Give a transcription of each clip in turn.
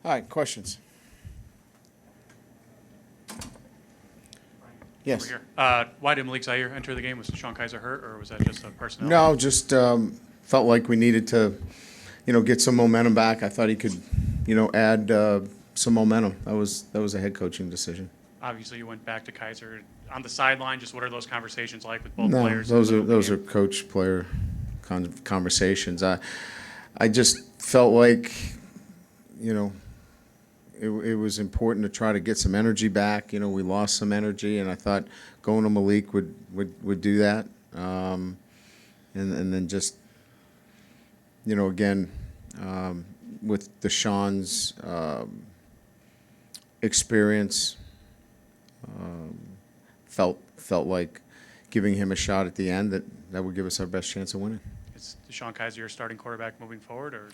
All right, questions? Yes. Over here. Why did Malik Zaire enter the game? Was Sean Kaiser hurt, or was that just a personnel? No, just felt like we needed to, get some momentum back. I thought he could, add some momentum. That was a head coaching decision. Obviously, you went back to Kaiser on the sideline. Just what are those conversations like with both No, players? those are coach player conversations. I just felt like, it was important to try to get some energy back. We lost some energy, and I thought going to Malik would do that. And then just, again, with Deshaun's experience, felt like giving him a shot at the end that would give us our best chance of winning. Is Sean Kaiser your starting quarterback moving forward, or?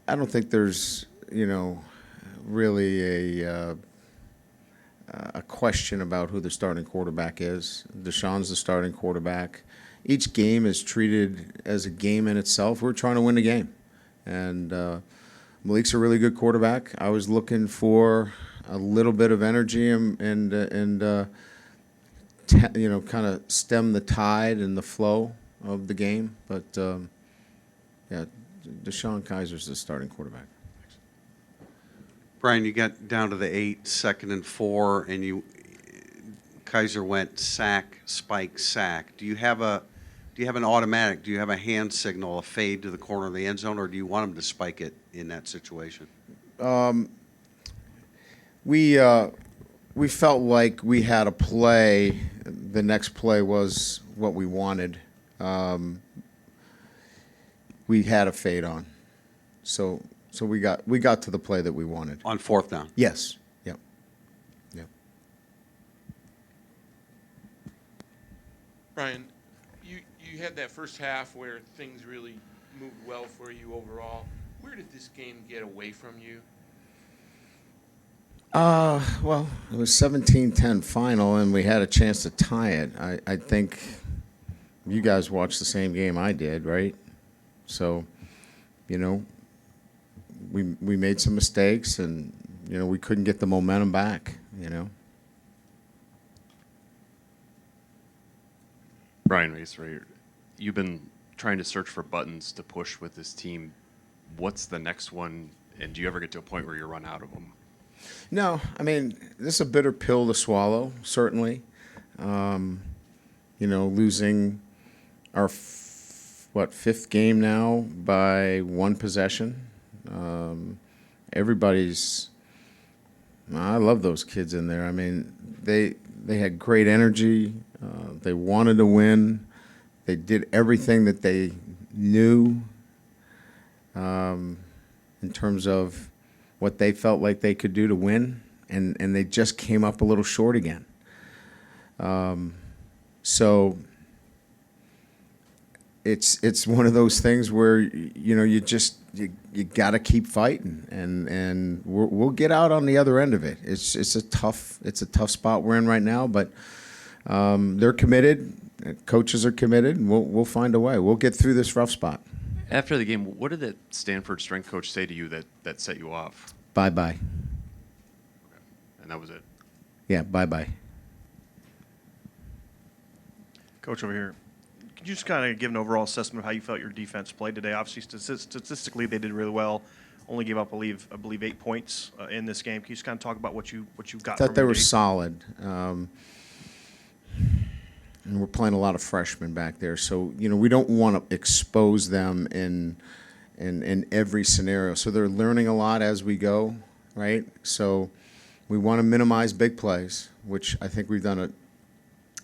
I don't think there's, really a question about who the starting quarterback is. Deshaun's the starting quarterback. Each game is treated as a game in itself. We're trying to win the game. And Malik's a really good quarterback. I was looking for a little bit of energy and kind of stem the tide and the flow of the game. But, yeah, Deshaun Kaiser's the starting quarterback. Brian, you got down to the 8, 2nd and 4, and Kaiser went sack, spike, sack. Do you have an automatic? Do you have a hand signal, a fade to the corner of the end zone, or do you want him to spike it in that situation? We felt like we had a play. The next play was what we wanted. We had a fade on, so we got to the play that we wanted. On 4th down? Yes. Yep. Yep. Brian, you had that first half where things really moved well for you overall. Where did this game get away from you? Well, it was 17-10 final, and we had a chance to tie it. I think you guys watched the same game I did, right? So, we made some mistakes, and we couldn't get the momentum back. Brian Racer, you've been trying to search for buttons to push with this team. What's the next one, and do you ever get to a point where you run out of them? No, I mean, this is a bitter pill to swallow, certainly. Losing our fifth game now by one possession. I love those kids in there. I mean, they had great energy. They wanted to win. They did everything that they knew in terms of what they felt like they could do to win, and they just came up a little short again. So it's one of those things where you got to keep fighting, and we'll get out on the other end of it. It's a tough spot we're in right now, but they're committed. Coaches are committed, and we'll find a way. We'll get through this rough spot. After the game, what did the Stanford strength coach say to you that set you off? Bye-bye. Okay. And that was it? Yeah, bye-bye. Coach over here, could you just kind of give an overall assessment of how you felt your defense played today? Obviously, statistically, they did really well. Only gave up, I believe 8 points in this game. Can you just kind of talk about what you got? I thought they were game? solid. And we're playing a lot of freshmen back there, so we don't want to expose them in every scenario. So they're learning a lot as we go, right? So we want to minimize big plays, which I think we've done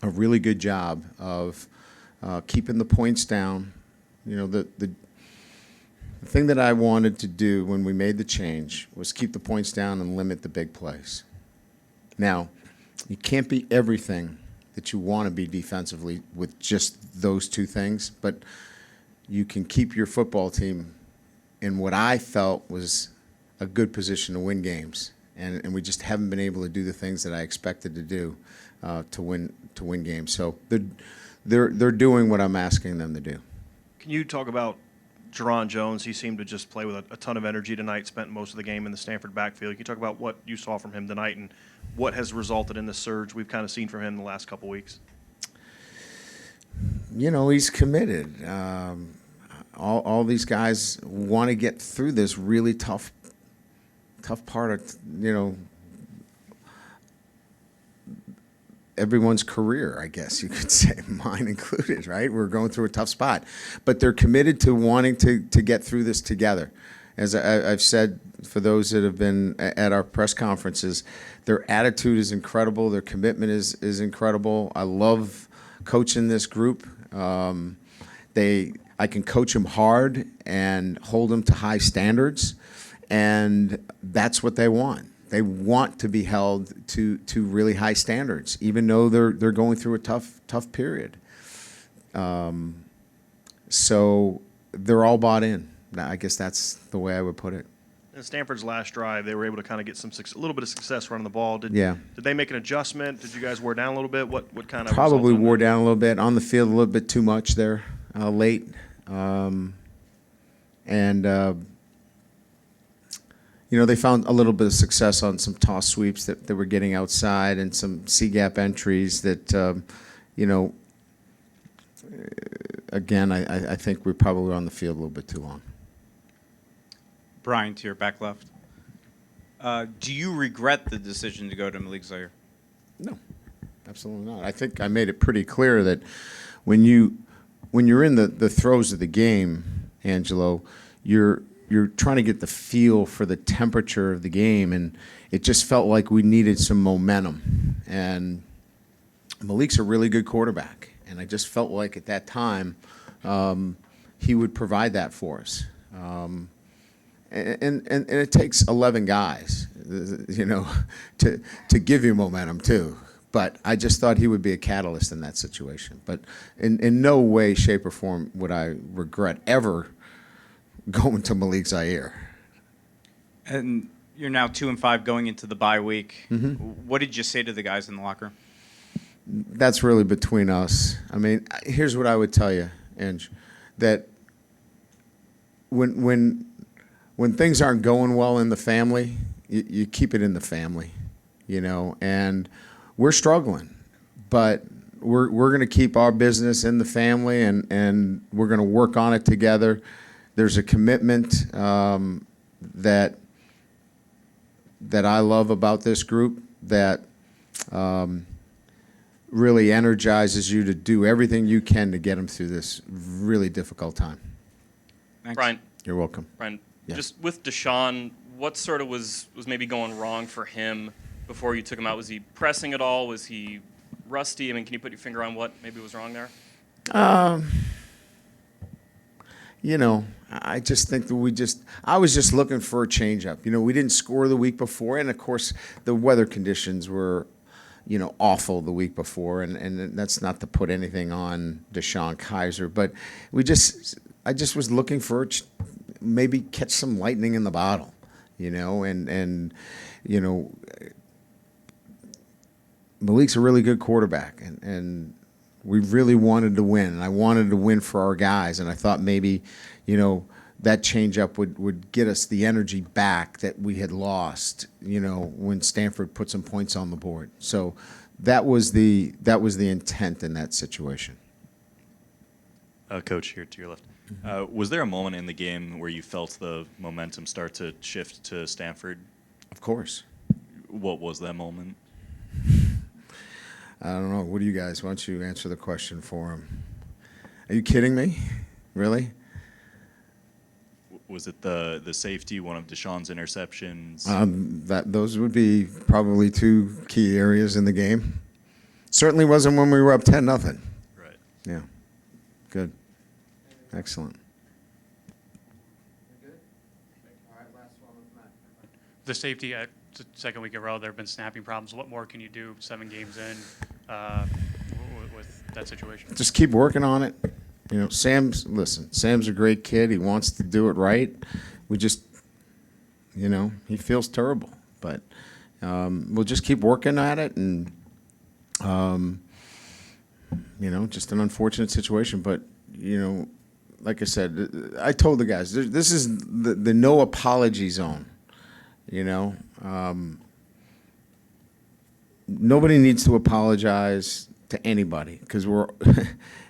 a really good job of keeping the points down. The thing that I wanted to do when we made the change was keep the points down and limit the big plays. Now, you can't be everything that you want to be defensively with just those two things, but you can keep your football team in what I felt was a good position to win games, and we just haven't been able to do the things that I expected to do to win games. So they're doing what I'm asking them to do. Can you talk about Jerron Jones, he seemed to just play with a ton of energy tonight, spent most of the game in the Stanford backfield. Can you talk about what you saw from him tonight and what has resulted in the surge we've kind of seen from him in the last couple weeks? He's committed. All these guys want to get through this really tough part of, everyone's career, I guess you could say, mine included, right? We're going through a tough spot. But they're committed to wanting to get through this together. As I've said, for those that have been at our press conferences, their attitude is incredible. Their commitment is incredible. I love coaching this group. I can coach them hard and hold them to high standards, and that's what they want. They want to be held to really high standards, even though they're going through a tough period. So they're all bought in. I guess that's the way I would put it. In Stanford's last drive, they were able to kind of get a little bit of success running the ball. Did they make an adjustment? Did you guys wear down a little bit? What kind of probably resulted in wore that? down a little bit on the field, a little bit too much there late, they found a little bit of success on some toss sweeps that they were getting outside and some C-gap entries that, again, I think we probably were on the field a little bit too long. Brian, to your back left. Do you regret the decision to go to Malik Zaire? No, absolutely not. I think I made it pretty clear that when you're in the throes of the game, Angelo, you're trying to get the feel for the temperature of the game, and it just felt like we needed some momentum. And Malik's a really good quarterback, and I just felt like at that time he would provide that for us. And it takes 11 guys, to give you momentum too. But I just thought he would be a catalyst in that situation. But in no way, shape, or form would I regret ever going to Malik Zaire. And you're now 2-5 going into the bye week. Mm-hmm. What did you say to the guys in the locker room? That's really between us. I mean, here's what I would tell you, Ange, that when things aren't going well in the family, you keep it in the family, and we're struggling, but we're going to keep our business in the family, and we're going to work on it together. There's a commitment that I love about this group that really energizes you to do everything you can to get them through this really difficult time. Thanks. Brian, You're welcome. Yeah. just with Deshaun, what sort of was maybe going wrong for him before you took him out? Was he pressing at all? Was he rusty? I mean, can you put your finger on what maybe was wrong there? I just think that I was just looking for a change-up. We didn't score the week before, and of course the weather conditions were, awful the week before, and that's not to put anything on Deshaun Kaiser, but I just was looking for maybe catch some lightning in the bottle, and Malik's a really good quarterback, and we really wanted to win, and I wanted to win for our guys, and I thought maybe, that changeup would get us the energy back that we had lost, when Stanford put some points on the board. So that was the intent in that situation. Coach, here to your left. Was there a moment in the game where you felt the momentum start to shift to Stanford? Of course. What was that moment? I don't know. What do you guys? Why don't you answer the question for him? Are you kidding me? Really? Was it the safety, one of Deshaun's interceptions? Those would be probably two key areas in the game. Certainly wasn't when we were up 10-0. Right. Yeah. Good. Excellent. The safety at the second week in a row, there have been snapping problems. What more can you do 7 games in with that situation? Just keep working on it. Sam's a great kid. He wants to do it right. We just, he feels terrible. But we'll just keep working at it, and, just an unfortunate situation. But, like I said, I told the guys, this is the no apology zone. You know, nobody needs to apologize to anybody because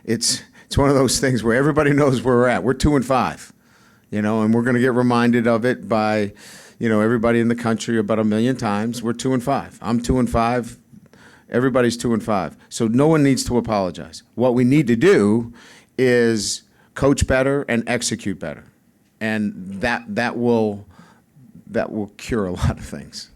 it's one of those things where everybody knows where we're at. We're 2-5, you know, and we're going to get reminded of it by, you know, everybody in the country about 1 million times. We're 2-5. I'm 2-5. Everybody's 2-5. So no one needs to apologize. What we need to do is coach better and execute better, and that will cure a lot of things.